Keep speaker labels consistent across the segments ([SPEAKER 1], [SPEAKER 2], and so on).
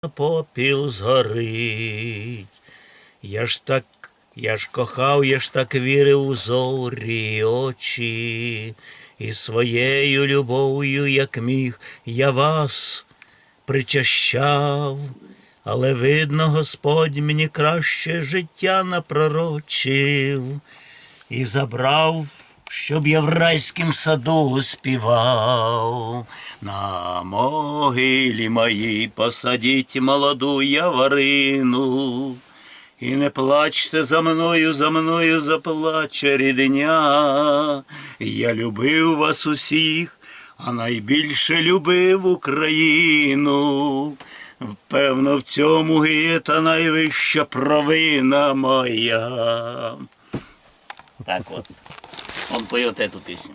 [SPEAKER 1] попіл згорить. Я ж кохав, я ж так вірив у зорі очі, і своєю любов'ю, як міг, я вас причащав, але, видно, Господь мені краще життя напророчив і забрав, щоб я в райськім саду співав. На могилі моїй посадіть молоду яварину. І не плачте за мною заплаче рідня. Я любив вас усіх, а найбільше любив Україну. Певно, в цьому гита найвища провина моя. Так вот, он поет эту песню.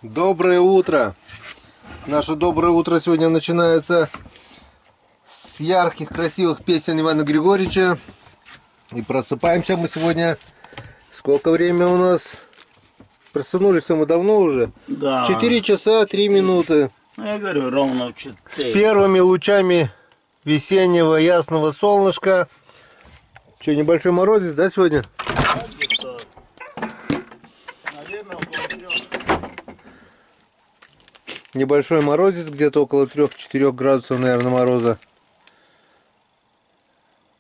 [SPEAKER 2] Доброе утро! Наше доброе утро сегодня начинается с ярких, красивых песен Ивана Григорьевича. И просыпаемся мы сегодня. Сколько время у нас? Проснулись мы давно уже.
[SPEAKER 1] Да.
[SPEAKER 2] 4 часа 3 минуты.
[SPEAKER 1] Я говорю, ровно в 4.
[SPEAKER 2] С первыми лучами весеннего ясного солнышка. Что, небольшой морозец, да, сегодня?
[SPEAKER 1] Наверное, около 3.
[SPEAKER 2] Небольшой морозец, где-то около 3-4 градусов, наверное, мороза.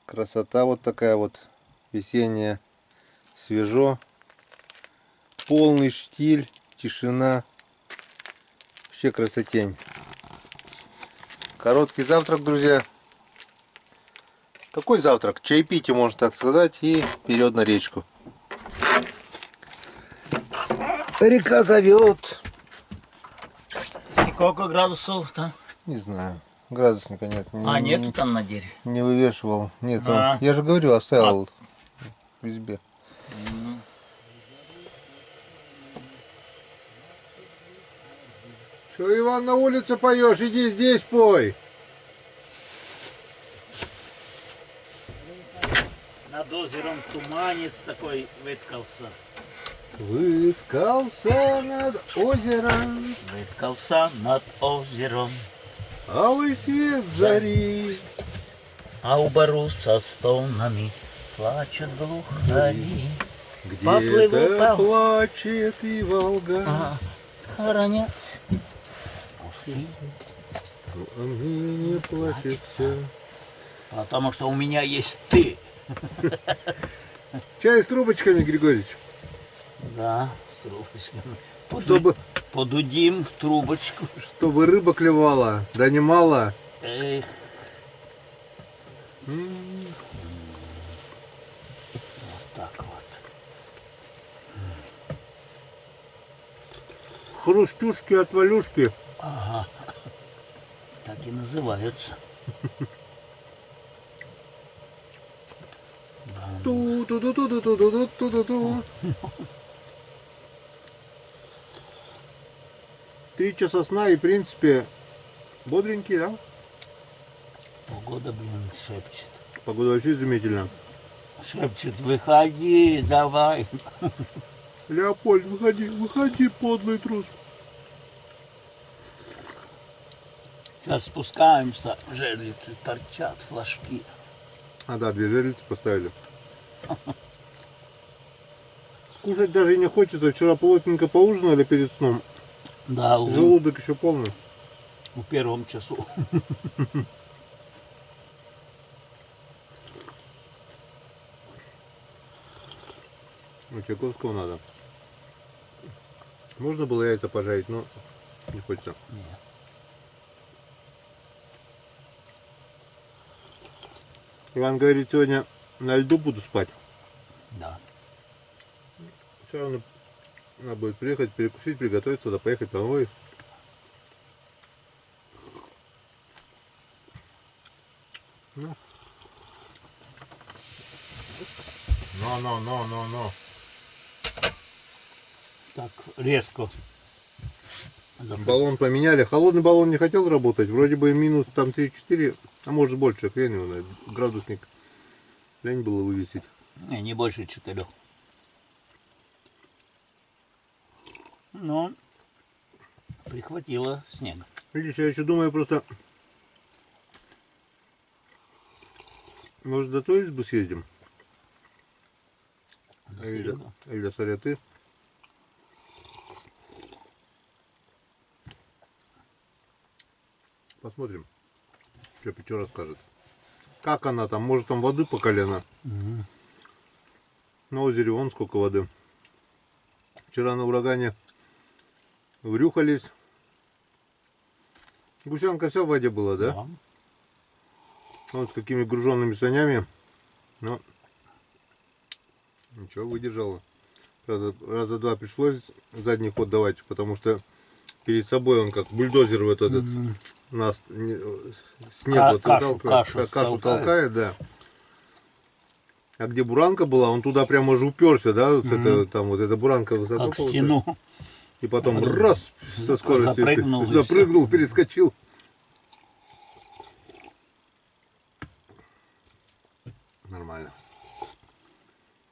[SPEAKER 2] Красота вот такая вот весенняя, свежо, полный штиль, тишина, вообще красотень. Короткий завтрак, друзья. Какой завтрак? Чаепитие, можно так сказать, и вперед на речку. Река зовет.
[SPEAKER 1] Сколько градусов там?
[SPEAKER 2] Не знаю. Градусника нет.
[SPEAKER 1] Нету там на дереве?
[SPEAKER 2] Не вывешивал. Нет.
[SPEAKER 1] Да.
[SPEAKER 2] Я же говорю, оставил в избе. Че, Иван, на улице поешь? Иди здесь пой.
[SPEAKER 1] Над озером туманец такой выткался.
[SPEAKER 2] Выткался над озером
[SPEAKER 1] Выткался над озером.
[SPEAKER 2] алый свет зари.
[SPEAKER 1] А у бару со стонами плачут глухари.
[SPEAKER 2] Где-то плачет и Волга.
[SPEAKER 1] Хоронят.
[SPEAKER 2] А мне не плачется.
[SPEAKER 1] Потому что у меня есть ты.
[SPEAKER 2] Чай с трубочками, Григорьевич.
[SPEAKER 1] Да, с трубочками.
[SPEAKER 2] Чтобы,
[SPEAKER 1] Подудим в трубочку.
[SPEAKER 2] чтобы рыба клевала. Да немало.
[SPEAKER 1] Эх. Вот так вот.
[SPEAKER 2] Хрустюшки, отвалюшки.
[SPEAKER 1] Ага. Так и называются.
[SPEAKER 2] Ту-ту-ту-ту-ту-ту-ту-ту-ту. 3 часа сна и, в принципе, бодренький, да?
[SPEAKER 1] Погода, блин, шепчет.
[SPEAKER 2] Погода вообще изумительная.
[SPEAKER 1] Шепчет, выходи, давай.
[SPEAKER 2] Леопольд, выходи, выходи, подлый трус.
[SPEAKER 1] Сейчас спускаемся, жерлицы торчат, флажки.
[SPEAKER 2] А, да, 2 жерлицы поставили. Кушать даже и не хочется. Вчера плотненько поужинали перед сном.
[SPEAKER 1] Да,
[SPEAKER 2] Желудок еще полный.
[SPEAKER 1] в первом часу.
[SPEAKER 2] У Чайковского надо. Можно было яйца пожарить, но не хочется.
[SPEAKER 1] Нет.
[SPEAKER 2] Иван говорит, сегодня на льду буду спать.
[SPEAKER 1] Да.
[SPEAKER 2] Все равно надо будет приехать, перекусить, приготовиться, да поехать домой. Ну. Но.
[SPEAKER 1] Так, резко.
[SPEAKER 2] Баллон поменяли. Холодный баллон не хотел работать. Вроде бы минус там 3-4, а может больше, хрен его знает. Градусник. Лень было вывесить.
[SPEAKER 1] Не больше 4. Но прихватило снег.
[SPEAKER 2] Видишь, я еще думаю просто Может, до той избы съездим?
[SPEAKER 1] До
[SPEAKER 2] Или
[SPEAKER 1] Серега.
[SPEAKER 2] или до Саряты? Посмотрим, что Печора расскажет. Как она там? Может, там воды по колено?
[SPEAKER 1] Мгм.
[SPEAKER 2] На озере вон сколько воды. Вчера на урагане врюхались. Гусянка вся в воде была, да?
[SPEAKER 1] Да.
[SPEAKER 2] Вот с какими груженными санями. Но ничего, выдержала. Раза два пришлось задний ход давать, потому что перед собой он как бульдозер вот этот
[SPEAKER 1] Мгм.
[SPEAKER 2] нас снег вот выталкивает,
[SPEAKER 1] кашу
[SPEAKER 2] кашу толкает, да. А где буранка была, он туда прямо же уперся, да, вот с это, там вот эта буранка высоко
[SPEAKER 1] Как в стену.
[SPEAKER 2] и потом раз со скоростью
[SPEAKER 1] Запрыгнул и
[SPEAKER 2] запрыгнул, перескочил. Нормально.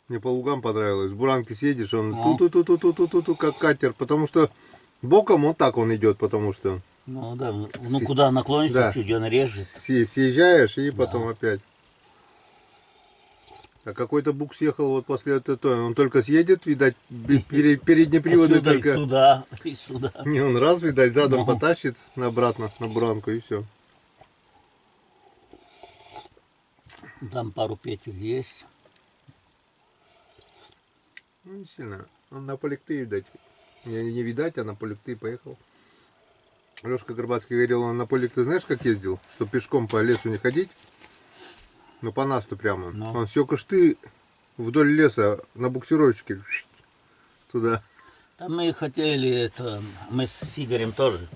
[SPEAKER 2] Мне по лугам понравилось. С буранки съедешь, он
[SPEAKER 1] Ну.
[SPEAKER 2] ту-ту-ту-ту-ту-ту, как катер, потому что боком вот так он идет, потому что
[SPEAKER 1] Ну да, ну куда наклонишься,
[SPEAKER 2] Да.
[SPEAKER 1] чуть он режет.
[SPEAKER 2] съезжаешь и потом опять. А какой-то бук съехал вот после этого, он только съедет, видать, передние приводы
[SPEAKER 1] Отсюда и
[SPEAKER 2] только.
[SPEAKER 1] туда, и сюда.
[SPEAKER 2] Не, он раз, видать, задом
[SPEAKER 1] Ну.
[SPEAKER 2] потащит обратно на буранку и все.
[SPEAKER 1] Там пару петель есть.
[SPEAKER 2] Ну, не сильно. Он на Поликты, видать. Не видать, а на Поликты поехал. Лешка Горбацкий говорил, он на Поликты, знаешь, как ездил? Что пешком по лесу не ходить. Ну, по насту прямо.
[SPEAKER 1] Ну.
[SPEAKER 2] Он все кышты вдоль леса на буксировщике туда.
[SPEAKER 1] Там мы хотели это, мы с Игорем тоже.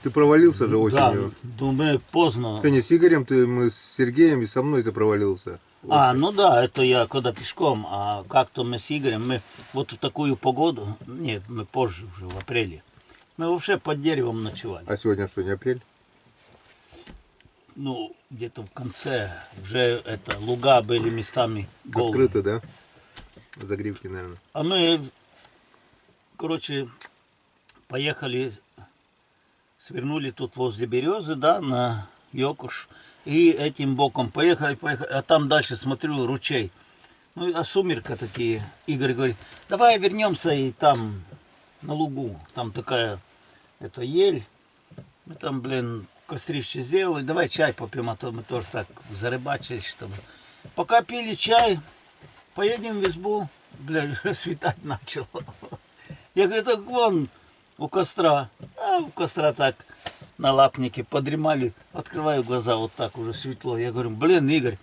[SPEAKER 2] Ты провалился же
[SPEAKER 1] Да,
[SPEAKER 2] осенью.
[SPEAKER 1] думаю, поздно.
[SPEAKER 2] Ты не с Игорем, мы с Сергеем и со мной ты провалился.
[SPEAKER 1] А, ну да, это я когда пешком, а как-то мы с Игорем, мы вот в такую погоду, нет, мы позже уже, в апреле, мы вообще под деревом ночевали.
[SPEAKER 2] А сегодня что, не апрель?
[SPEAKER 1] Ну, где-то в конце, уже это, луга были местами голые.
[SPEAKER 2] Открыто, да? Загривки, наверное.
[SPEAKER 1] А мы, короче, поехали, свернули тут возле березы, да, на Йокуш. И этим боком поехали, а там дальше смотрю ручей. Ну, а сумерка такие. Игорь говорит, давай вернемся и там на лугу. Там такая, это ель. Мы там, блин, кострище сделали. Давай чай попьем, а то мы тоже так зарыбачили, чтобы. Пока пили чай, поедем в избу, блядь, светать начало. Я говорю, так вон у костра. А у костра так на лапнике подремали. Открываю глаза, вот так уже светло. Я говорю, блин, Игорь.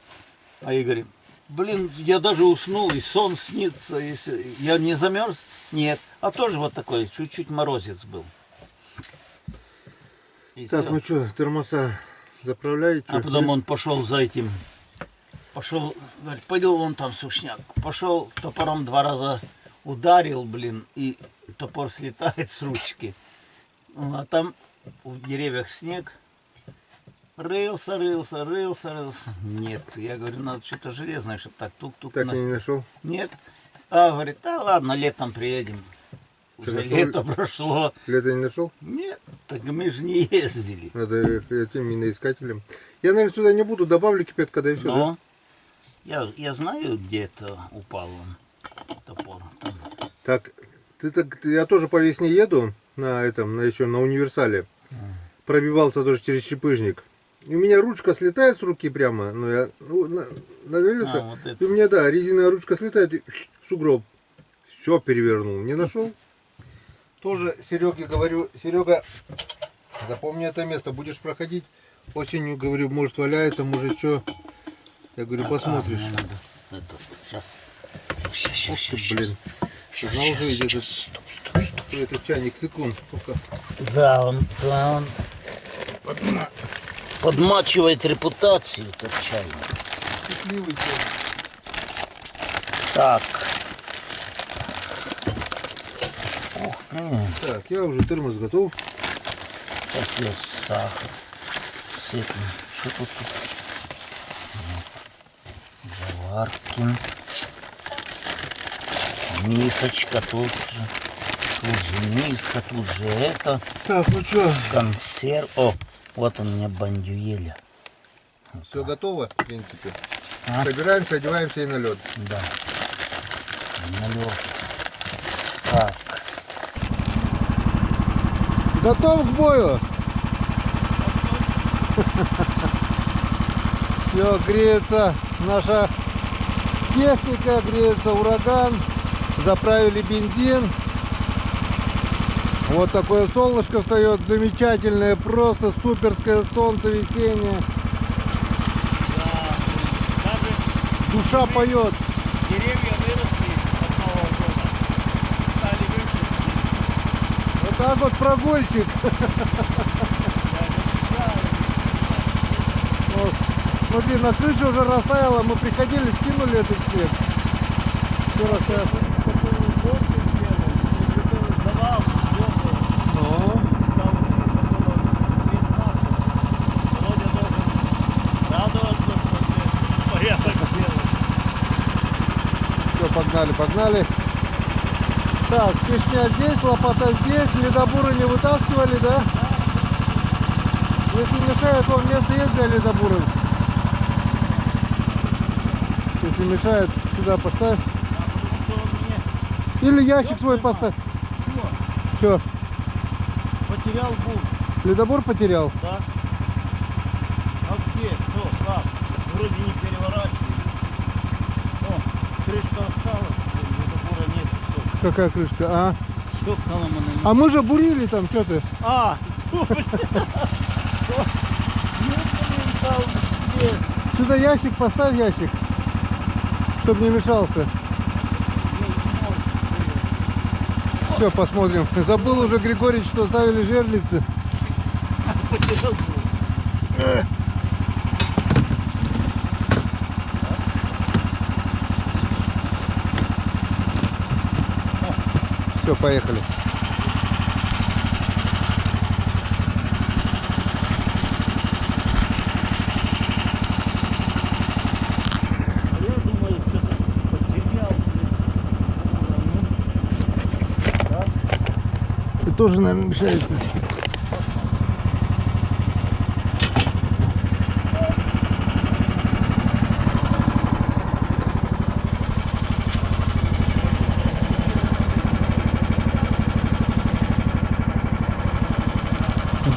[SPEAKER 1] А Игорь, блин, я даже уснул, и сон снится. И я не замерз? Нет. А тоже вот такой, чуть-чуть морозец был. И
[SPEAKER 2] Так,
[SPEAKER 1] всё.
[SPEAKER 2] ну что, термоса заправляете?
[SPEAKER 1] А потом он пошел за этим. Пошел, говорит, пойду вон там сушняк. Пошел топором 2 раза ударил, блин, и топор слетает с ручки. Ну, а там в деревьях снег. Рылся. Нет, я говорю, надо что-то железное, чтобы так тук-тук.
[SPEAKER 2] Так и не нашел?
[SPEAKER 1] Нет. А, говорит, да ладно, летом приедем.
[SPEAKER 2] Что,
[SPEAKER 1] Уже
[SPEAKER 2] нашел?
[SPEAKER 1] лето прошло.
[SPEAKER 2] Лето не нашел?
[SPEAKER 1] Нет, так мы же не ездили.
[SPEAKER 2] Надо этим миноискателем. Я, наверное, сюда не буду, добавлю кипятка, да и все, да?
[SPEAKER 1] Но я знаю, где это упал он, топор. Там.
[SPEAKER 2] Так, я тоже по весне еду на этом, еще на универсале. Пробивался тоже через шипыжник. И у меня ручка слетает с руки прямо, но я навалился,
[SPEAKER 1] А, вот
[SPEAKER 2] и
[SPEAKER 1] это.
[SPEAKER 2] у меня, да, резиновая ручка слетает, и сугроб. Все перевернул. Не нашел? Тоже Сереге говорю, Серега, запомни это место, будешь проходить осенью, говорю, может валяется, может что. Я говорю, посмотришь.
[SPEAKER 1] Мне надо это, сейчас. Сейчас.
[SPEAKER 2] Блин, знал же ведь этот чайник секунд. Только
[SPEAKER 1] Да, он подмачивает репутацию, этот чайник.
[SPEAKER 2] пытливый чайник.
[SPEAKER 1] Так.
[SPEAKER 2] Так, я уже термос готов.
[SPEAKER 1] Сейчас я сахар сыпну. Что тут? Заварки. Мисочка тут же. Тут же миска, тут же это.
[SPEAKER 2] Так, ну что,
[SPEAKER 1] Консерв. О, вот у меня бандюеля.
[SPEAKER 2] все готово, в принципе.
[SPEAKER 1] А?
[SPEAKER 2] Собираемся, одеваемся и на лед.
[SPEAKER 1] Да. Налёг. Так.
[SPEAKER 2] Готов к бою? Все, греется наша техника, греется ураган. Заправили бензин. Вот такое солнышко встает, замечательное, просто суперское солнце весеннее.
[SPEAKER 1] Да, даже
[SPEAKER 2] Душа поет.
[SPEAKER 1] деревья выросли от Нового года. Стали выше.
[SPEAKER 2] Вот так вот прогульщик. Вот. Смотри, на крыше уже растаяло, мы приходили, скинули этот снег. Все растаяло. Все, погнали, погнали. Так, пешня здесь, лопата здесь, ледобуры не вытаскивали, да? Если мешает, вам место есть для ледобуров? Если мешает, сюда поставь. Или ящик свой поставь. Че?
[SPEAKER 1] Потерял бур.
[SPEAKER 2] Ледобур потерял?
[SPEAKER 1] Да. А где? Что? Как? Вроде не переворачивает. О, крышка осталась. Ледобура нет. Все.
[SPEAKER 2] Какая крышка? А?
[SPEAKER 1] Все коломано.
[SPEAKER 2] А мы же бурили там, что ты?
[SPEAKER 1] А!
[SPEAKER 2] Сюда ящик, поставь ящик, чтобы не мешался. Все, посмотрим. Забыл уже, Григорий, что ставили жерлицы. Все, поехали.
[SPEAKER 1] Я думаю, что-то потерял. Да?
[SPEAKER 2] Ты тоже, наверное, мешается.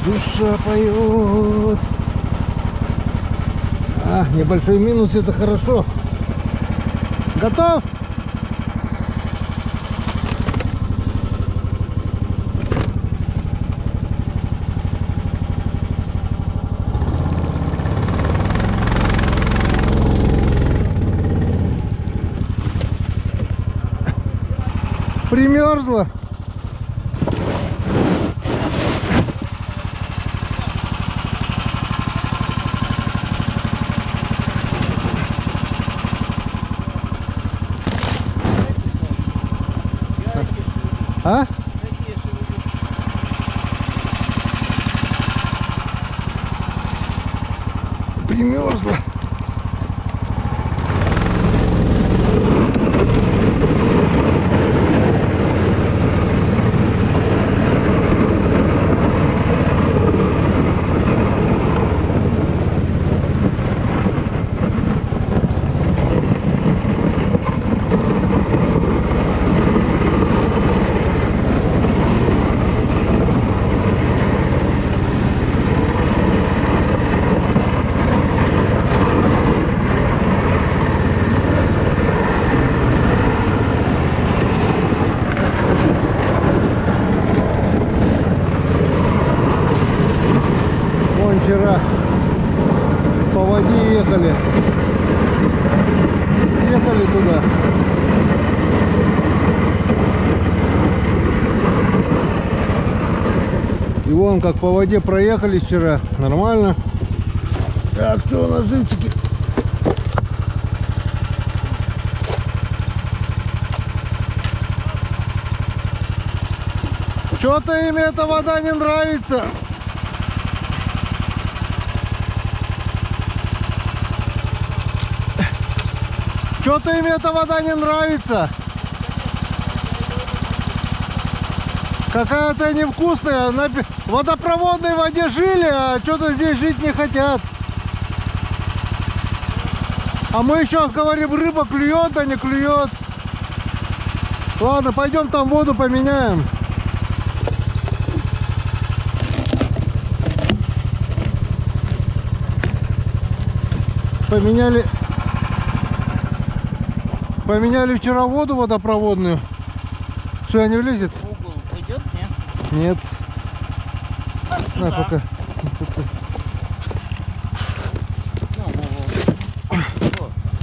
[SPEAKER 2] Душа поет. А, небольшой минус, это хорошо. Готов? Примерзла. А? Примерзла. Вон вчера по воде ехали. Ехали туда. И вон как по воде проехали вчера. Нормально. Так, что у нас зайчики? Что-то им эта вода не нравится. Что-то им эта вода не нравится. Какая-то невкусная. На водопроводной воде жили, а что-то здесь жить не хотят. А мы еще говорим, рыба клюет, а не клюет. Ладно, пойдем там воду поменяем. Поменяли вчера воду водопроводную. Что, не влезет?
[SPEAKER 1] В угол идет, нет?
[SPEAKER 2] Нет.
[SPEAKER 1] А
[SPEAKER 2] На,
[SPEAKER 1] сюда?
[SPEAKER 2] пока.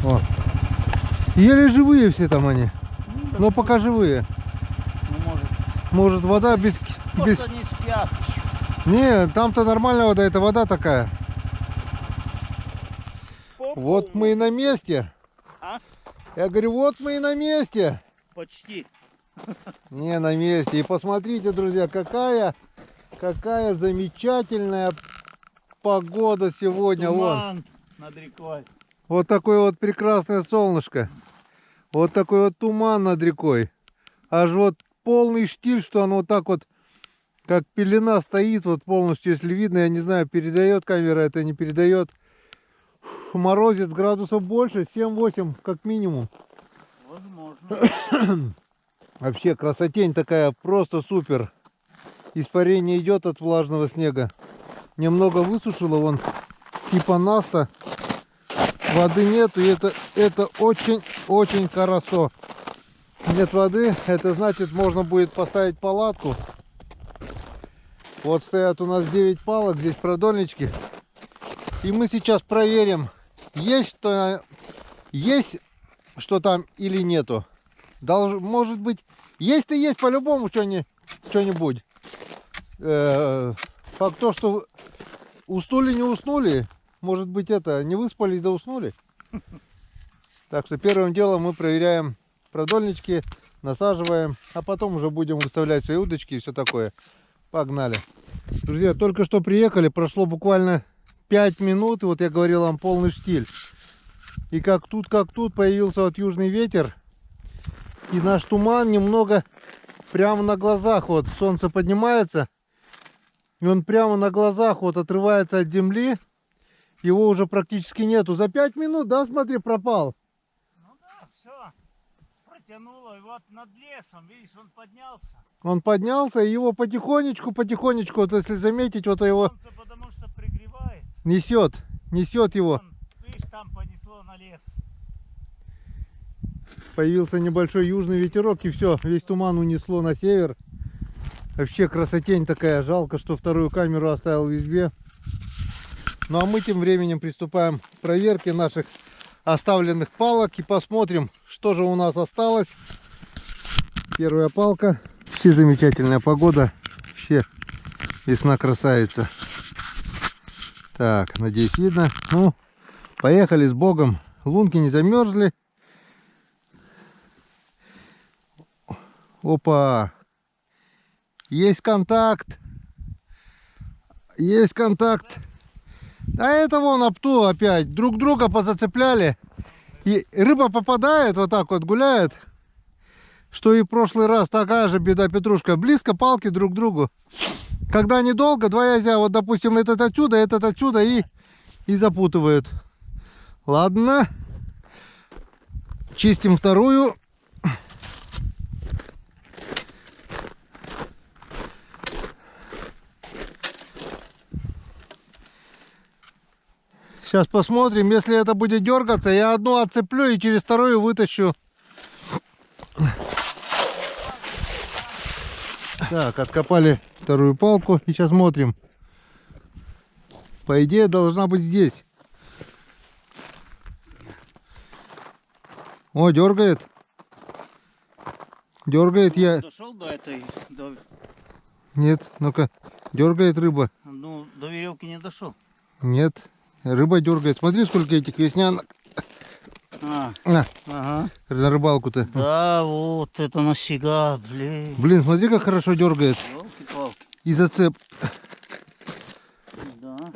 [SPEAKER 2] О. Еле живые все там они. Но пока живые.
[SPEAKER 1] Ну,
[SPEAKER 2] Может, вода без...
[SPEAKER 1] может они спят еще.
[SPEAKER 2] Не, там-то нормальная вода, это вода такая. Вот мы и на месте.
[SPEAKER 1] А?
[SPEAKER 2] Я говорю, вот мы и на месте.
[SPEAKER 1] Почти.
[SPEAKER 2] Не, на месте. И посмотрите, друзья, какая замечательная погода сегодня.
[SPEAKER 1] Туман над рекой.
[SPEAKER 2] Вот такое вот прекрасное солнышко. Вот такой вот туман над рекой. Аж вот полный штиль, что он вот так вот, как пелена стоит, вот полностью, если видно, я не знаю, передает камера, это не передает. Морозец градусов больше, 7-8 как минимум.
[SPEAKER 1] Возможно.
[SPEAKER 2] Вообще красотень такая, просто супер. Испарение идет от влажного снега. Немного высушило, вон типа наста. Воды нету, и это очень хорошо. Нет воды, это значит, можно будет поставить палатку. Вот стоят у нас 9 палок, здесь продольнички. И мы сейчас проверим, есть что там или нету. Может быть, есть-то есть по-любому что-нибудь. Факт то, что уснули, не уснули. Может быть, это, не выспались, да уснули. Так что первым делом мы проверяем продольнички, насаживаем, а потом уже будем выставлять свои удочки и все такое. Погнали. Друзья, только что приехали, прошло буквально 5 минут, и вот я говорил вам, полный штиль. И как тут появился вот южный ветер, и наш туман немного прямо на глазах, вот солнце поднимается, и он прямо на глазах вот отрывается от земли. Его уже практически нету. За 5 минут, да, смотри, пропал.
[SPEAKER 1] Ну да, все. Протянуло. И вот над лесом, видишь, он поднялся.
[SPEAKER 2] Он поднялся, и его потихонечку, вот если заметить, вот его
[SPEAKER 1] Солнце потому что пригревает.
[SPEAKER 2] несет его.
[SPEAKER 1] Вон, видишь, там понесло на лес.
[SPEAKER 2] Появился небольшой южный ветерок, и все, весь туман унесло на север. Вообще красотень такая, жалко, что вторую камеру оставил в избе. Ну а мы тем временем приступаем к проверке наших оставленных палок и посмотрим, что же у нас осталось. Первая палка. Вообще замечательная погода. Вообще весна красавица. Так, надеюсь, видно. Ну, поехали с Богом. Лунки не замерзли. Опа! Есть контакт. Есть контакт. А это вон опту опять. Друг друга позацепляли. И рыба попадает, вот так вот гуляет. Что и в прошлый раз, такая же беда, Петрушка. Близко палки друг к другу. Когда недолго, два язя, вот допустим, этот отсюда и запутывают. Ладно. Чистим вторую. Сейчас посмотрим, если это будет дергаться, я одну отцеплю и через вторую вытащу. Так, откопали вторую палку и сейчас смотрим. По идее, должна быть здесь. О, дергает. Дергает я.
[SPEAKER 1] Дошел до этой,
[SPEAKER 2] Нет, ну-ка, дергает рыба.
[SPEAKER 1] ну, до веревки не дошел.
[SPEAKER 2] Нет, рыба дергает. Смотри, сколько этих веснянок. На,
[SPEAKER 1] Ага.
[SPEAKER 2] на рыбалку-то.
[SPEAKER 1] Да, вот это нафига, блин.
[SPEAKER 2] Блин, смотри, как хорошо дергает.
[SPEAKER 1] Ёлки-палки.
[SPEAKER 2] И зацеп.
[SPEAKER 1] Да, надо.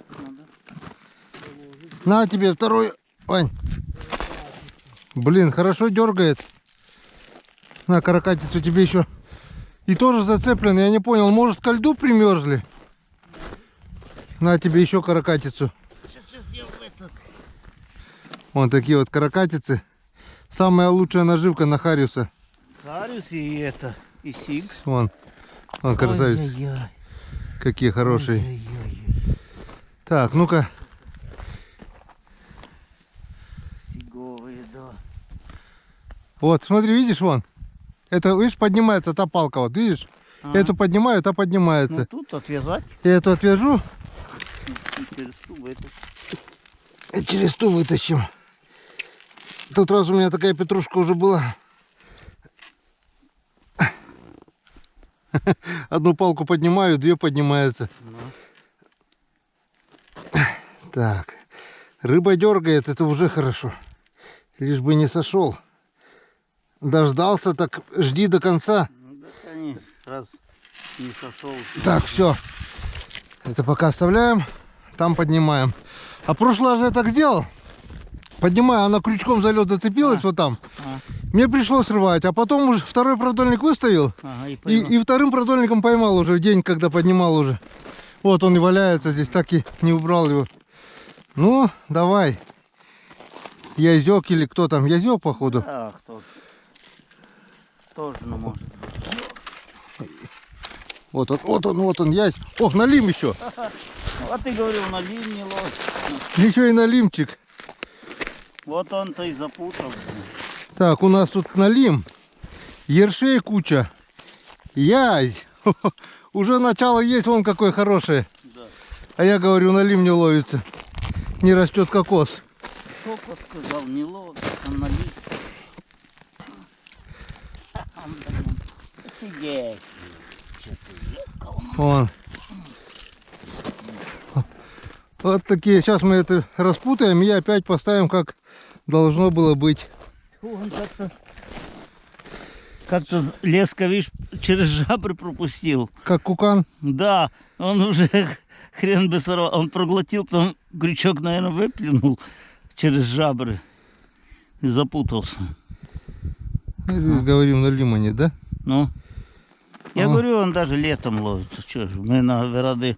[SPEAKER 2] На тебе второй, Вань. Блин, хорошо дергает. На, каракатицу тебе еще. И тоже зацеплен, я не понял, может ко льду примерзли? На тебе еще каракатицу.
[SPEAKER 1] Сейчас сделаю это.
[SPEAKER 2] Вон такие вот каракатицы. Самая лучшая наживка на хариуса.
[SPEAKER 1] Хариус и это, и сикс.
[SPEAKER 2] Вон красавец.
[SPEAKER 1] Ой-ой-ой.
[SPEAKER 2] Какие хорошие.
[SPEAKER 1] Ой-ой-ой.
[SPEAKER 2] Так, ну-ка.
[SPEAKER 1] Сиговые, да.
[SPEAKER 2] Вот, смотри, видишь, вон. Это, видишь, поднимается та палка, вот, видишь?
[SPEAKER 1] Ага.
[SPEAKER 2] Эту поднимаю, та поднимается.
[SPEAKER 1] Ну тут отвязать.
[SPEAKER 2] Я эту отвяжу
[SPEAKER 1] И через трубу это.
[SPEAKER 2] и через ту вытащим. В тот раз у меня такая петрушка уже была. Одну палку поднимаю, две поднимаются. Так. Рыба дергает, это уже хорошо. Лишь бы не сошел. Дождался, так жди до конца.
[SPEAKER 1] Ну да, конечно, раз не сошел.
[SPEAKER 2] Так, все. Это пока оставляем. Там поднимаем. А в прошлый раз я так сделал. Поднимаю, она крючком за лед зацепилась вот там. Мне пришлось рвать. А потом уже второй продольник выставил.
[SPEAKER 1] Ага,
[SPEAKER 2] И вторым продольником поймал уже в день, когда поднимал уже. Вот он и валяется здесь, так и не убрал его. Ну, давай. Язёк или кто там? Язёк, походу.
[SPEAKER 1] Да, кто тоже не может.
[SPEAKER 2] Вот он, язь. Ох, налим еще.
[SPEAKER 1] А ты говорил, на лим не ловит.
[SPEAKER 2] Еще и налимчик.
[SPEAKER 1] Вот он-то и запутал.
[SPEAKER 2] Так, у нас тут налим. Ершей куча. Язь. Уже начало есть, вон какое хорошее.
[SPEAKER 1] Да.
[SPEAKER 2] А я говорю, налим не ловится. Не растет кокос.
[SPEAKER 1] Сколько сказал, не ловит, а на лим. Сидеть.
[SPEAKER 2] Вон. Вот такие. Сейчас мы это распутаем и опять поставим, как должно было быть.
[SPEAKER 1] Он как-то леска, видишь, через жабры пропустил.
[SPEAKER 2] Как кукан.
[SPEAKER 1] Да, он уже хрен бы сорвал. Он проглотил, потом крючок, наверное, выплюнул через жабры и запутался.
[SPEAKER 2] Говорим на лимоне, да?
[SPEAKER 1] Ну, я
[SPEAKER 2] А.
[SPEAKER 1] говорю, он даже летом ловится. Что же, мы на верады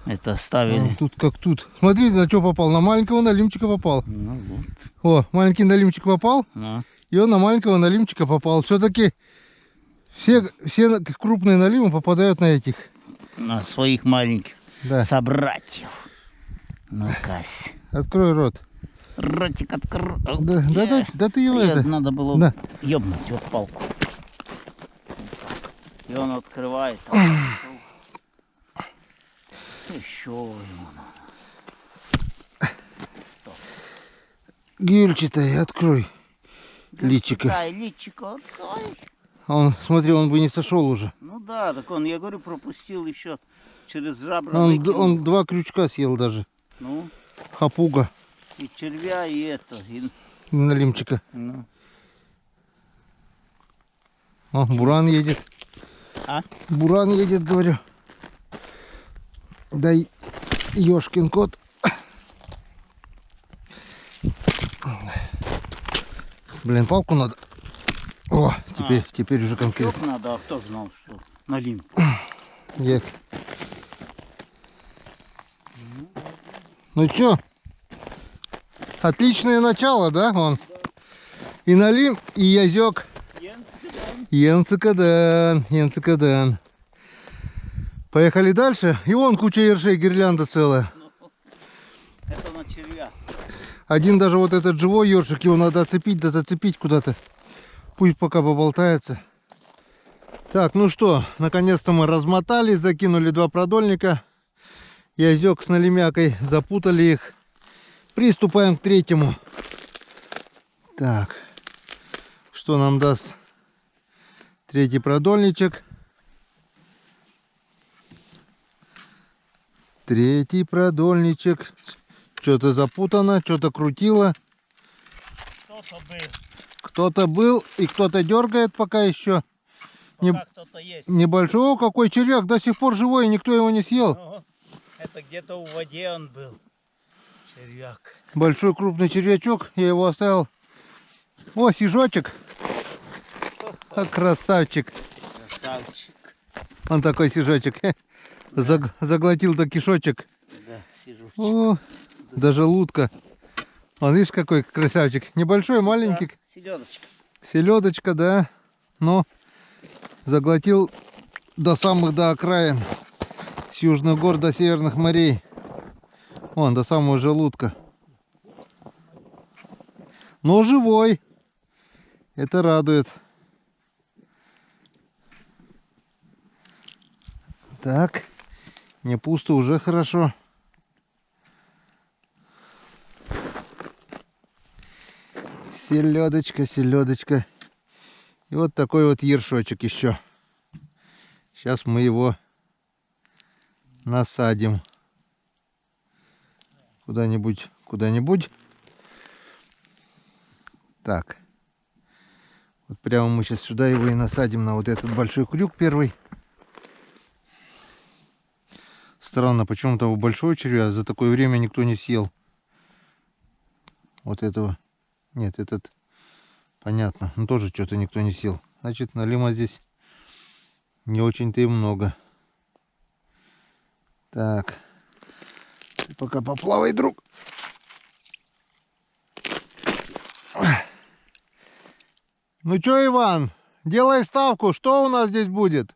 [SPEAKER 1] это ставили.
[SPEAKER 2] Тут как тут. Смотри, на что попал. На маленького налимчика попал.
[SPEAKER 1] Ну, вот.
[SPEAKER 2] О, маленький налимчик попал.
[SPEAKER 1] Ну.
[SPEAKER 2] И он на маленького налимчика попал. Все-таки все крупные налимы попадают на этих.
[SPEAKER 1] На своих маленьких
[SPEAKER 2] Да.
[SPEAKER 1] собратьев. Ну-ка.
[SPEAKER 2] Открой рот.
[SPEAKER 1] Ротик открыл.
[SPEAKER 2] Да ты его это.
[SPEAKER 1] Надо было
[SPEAKER 2] Да.
[SPEAKER 1] ёбнуть вот палку. И он открывает. Еще ему надо.
[SPEAKER 2] Гюльчатый, открой. Личико.
[SPEAKER 1] Да, личико открой.
[SPEAKER 2] А он, смотри, он бы не сошел уже.
[SPEAKER 1] Ну да, так он, я говорю, пропустил еще через жабры.
[SPEAKER 2] Он 2 крючка съел даже.
[SPEAKER 1] Ну,
[SPEAKER 2] Хапуга.
[SPEAKER 1] и червя, и это. И,
[SPEAKER 2] Налимчика.
[SPEAKER 1] ну.
[SPEAKER 2] О, буран едет.
[SPEAKER 1] А?
[SPEAKER 2] Буран едет, говорю. Дай ёшкин кот. Блин, палку надо. О, теперь уже конкретно.
[SPEAKER 1] Крючок надо, а кто знал, что налим.
[SPEAKER 2] Я- Ну чё? Отличное начало, да, он? И налим, и язёк. Янцикадан. Поехали дальше. И вон куча ершей, гирлянда целая.
[SPEAKER 1] Это на червя.
[SPEAKER 2] Один даже вот этот живой ёршик, его надо отцепить, да зацепить куда-то. Пусть пока поболтается. Так, ну что, наконец-то мы размотались, закинули 2 продольника. Язёк с налимякой, запутали их. Приступаем к 3-му. Так, что нам даст 3-й продольничек? 3-й продольничек. Что-то запутано, что-то крутило. Кто-то был и кто-то дергает пока еще.
[SPEAKER 1] Кто-то есть.
[SPEAKER 2] Небольшой. О, какой червяк, до сих пор живой, и никто его не съел.
[SPEAKER 1] Ого. Это где-то в воде он был. Червяк.
[SPEAKER 2] Большой крупный червячок, я его оставил. О, сижочек. А, красавчик.
[SPEAKER 1] Красавчик.
[SPEAKER 2] Он такой сижочек. Заглотил до кишочек.
[SPEAKER 1] Да, сижу.
[SPEAKER 2] О, даже лутка. Вон, видишь, какой красавчик. Небольшой, маленький.
[SPEAKER 1] Да, селедочка.
[SPEAKER 2] Селедочка, да. Но заглотил до окраин. С южных гор до северных морей. Вон, до самого желудка. Но живой. Это радует. Так. Не пусто, уже хорошо. Селедочка, селедочка. И вот такой вот ершочек еще. Сейчас мы его насадим. Куда-нибудь. Так. Вот прямо мы сейчас сюда его и насадим, на вот этот большой крюк первый. Странно, почему-то большого червя за такое время никто не съел. Вот этого. Нет, этот понятно. Но тоже что-то никто не съел. Значит, налима здесь не очень-то и много. Так. Ты пока поплавай, друг. Ну что, Иван, делай ставку. Что у нас здесь будет?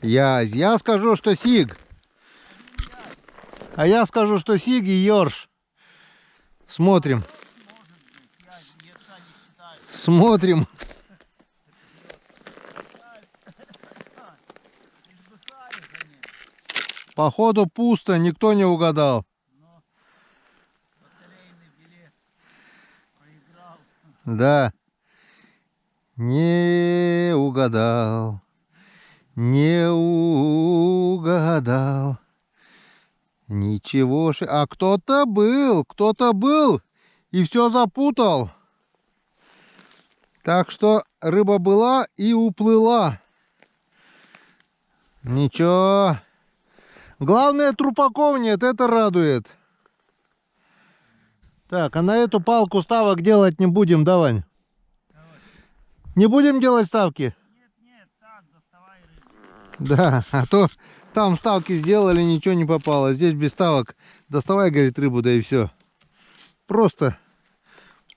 [SPEAKER 2] Язь. Я скажу, что сиг. А я скажу, что сиг и ёрш. Смотрим. Смотрим. Походу пусто, никто не угадал. Да. Не угадал. Не угадал. Ничего. А кто-то был и все запутал. Так что рыба была и уплыла. Ничего. Главное, трупаков нет, это радует. Так, а на эту палку ставок делать не будем, да, Вань? Не будем делать ставки?
[SPEAKER 1] Нет, так, доставай рыбу.
[SPEAKER 2] Да, а то там ставки сделали, ничего не попало. Здесь без ставок. Доставай, говорит, рыбу, да и все. Просто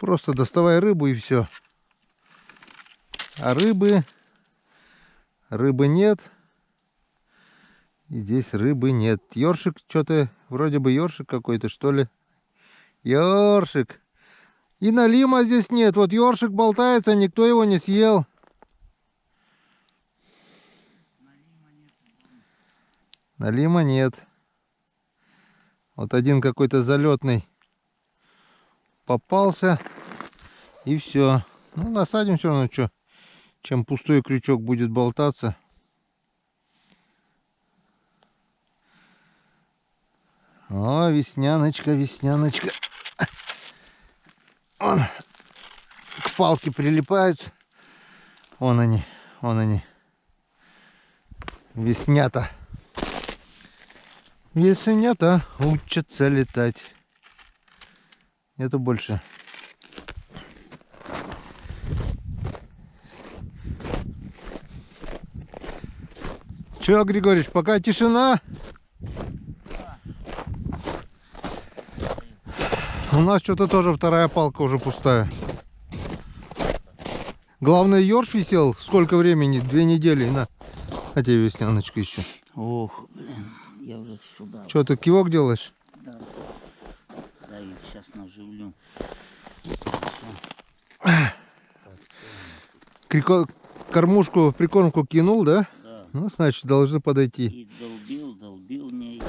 [SPEAKER 2] доставай рыбу и все. А рыбы нет. И здесь рыбы нет. Ёршик что-то, вроде бы ёршик какой-то, что ли. Ёршик. И налима здесь нет. Вот ёршик болтается, никто его не съел. Налима нет. Вот один какой-то залетный попался. И все. Ну, насадим все равно, что. Чем пустой крючок будет болтаться. О, весняночка, весняночка. Он к палке прилипаются. Вон они, вон они. Веснята. Веснята учатся летать. Нету больше. Че, Григорьевич, пока тишина? У нас что-то тоже вторая палка уже пустая. Главное, ёрш висел. Сколько времени? 2 недели. На тебе весняночка еще.
[SPEAKER 1] Ох, блин, я уже сюда.
[SPEAKER 2] Что, ты кивок делаешь?
[SPEAKER 1] Да. Да, я сейчас наживлю.
[SPEAKER 2] Кормушку, прикормку кинул, да?
[SPEAKER 1] Да.
[SPEAKER 2] Ну, значит, должны подойти.
[SPEAKER 1] И долбил ней.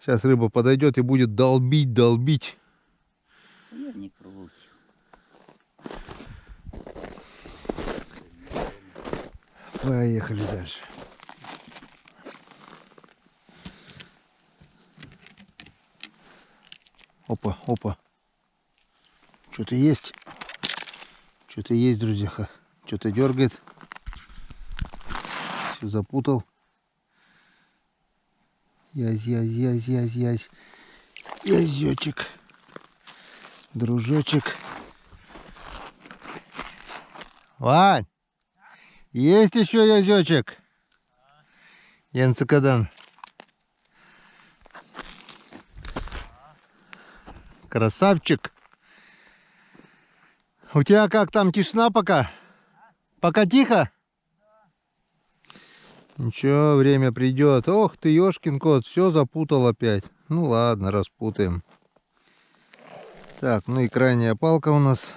[SPEAKER 2] Сейчас рыба подойдет и будет долбить.
[SPEAKER 1] Я не крутил.
[SPEAKER 2] Поехали дальше. Опа, опа. Что-то есть. Что-то есть, друзья. Что-то дергает. Все запутал. Язь. Язёчек. Дружочек. Вань! Есть еще язёчек. Янцикадан. Красавчик. У тебя как там, тишина пока? Пока тихо? Ничего, время придет. Ох ты, ёшкин кот, все запутал опять. Ну ладно, распутаем. Так, ну и крайняя палка у нас.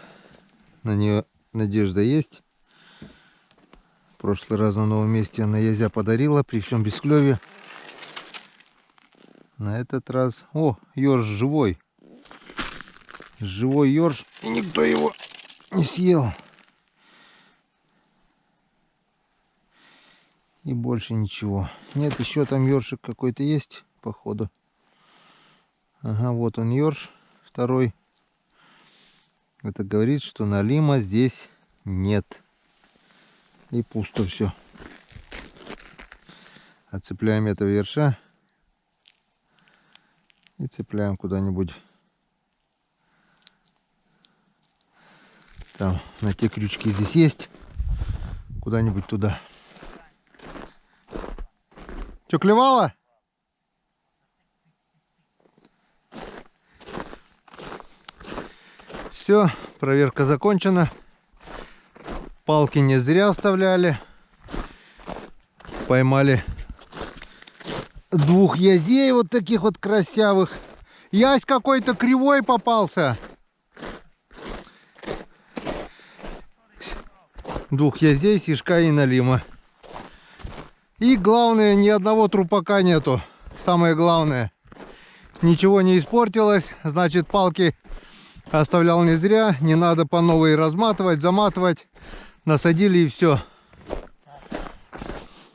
[SPEAKER 2] На нее надежда есть. В прошлый раз на новом месте она язя подарила, при всем бесклёве. На этот раз... О, ёрш живой. Живой ёрш. И никто его не съел. И больше ничего. Нет, еще там ёршик какой-то есть, походу. Ага, вот он ёрш. Второй. Это говорит, что налима здесь нет. И пусто все. Отцепляем этого ерша. И цепляем куда-нибудь. Там на те крючки здесь есть. Куда-нибудь туда. Че, клевало? Все, проверка закончена. Палки не зря оставляли. Поймали двух язей вот таких вот красивых. Ясь какой-то кривой попался. Двух язей, сишка и налима. И главное, ни одного трупака нету. Самое главное. Ничего не испортилось. Значит, палки оставлял не зря. Не надо по новой разматывать, заматывать. Насадили и все.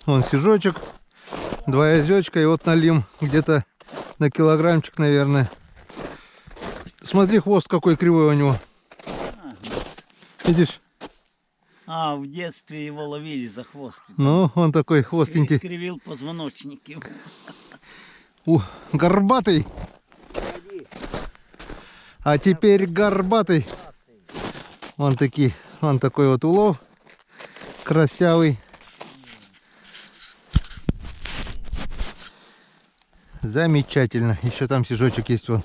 [SPEAKER 2] Вон сижочек. Два язечка и вот налим. Где-то на килограммчик, наверное. Смотри, хвост какой кривой у него. Видишь?
[SPEAKER 1] А, в детстве его ловили за хвост.
[SPEAKER 2] Ну, он такой хвостенький.
[SPEAKER 1] Искривил позвоночник.
[SPEAKER 2] Горбатый. А теперь горбатый. Вон такой вот улов. Красивый. Замечательно. Еще там сижочек есть вон.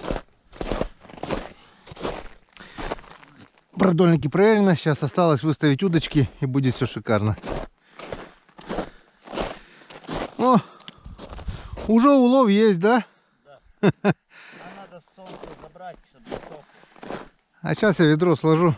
[SPEAKER 2] Продольники правильно. Сейчас осталось выставить удочки и будет все шикарно. О, уже улов есть, да?
[SPEAKER 1] Да. А надо солнце забрать, чтобы сохло.
[SPEAKER 2] А сейчас я ведро сложу.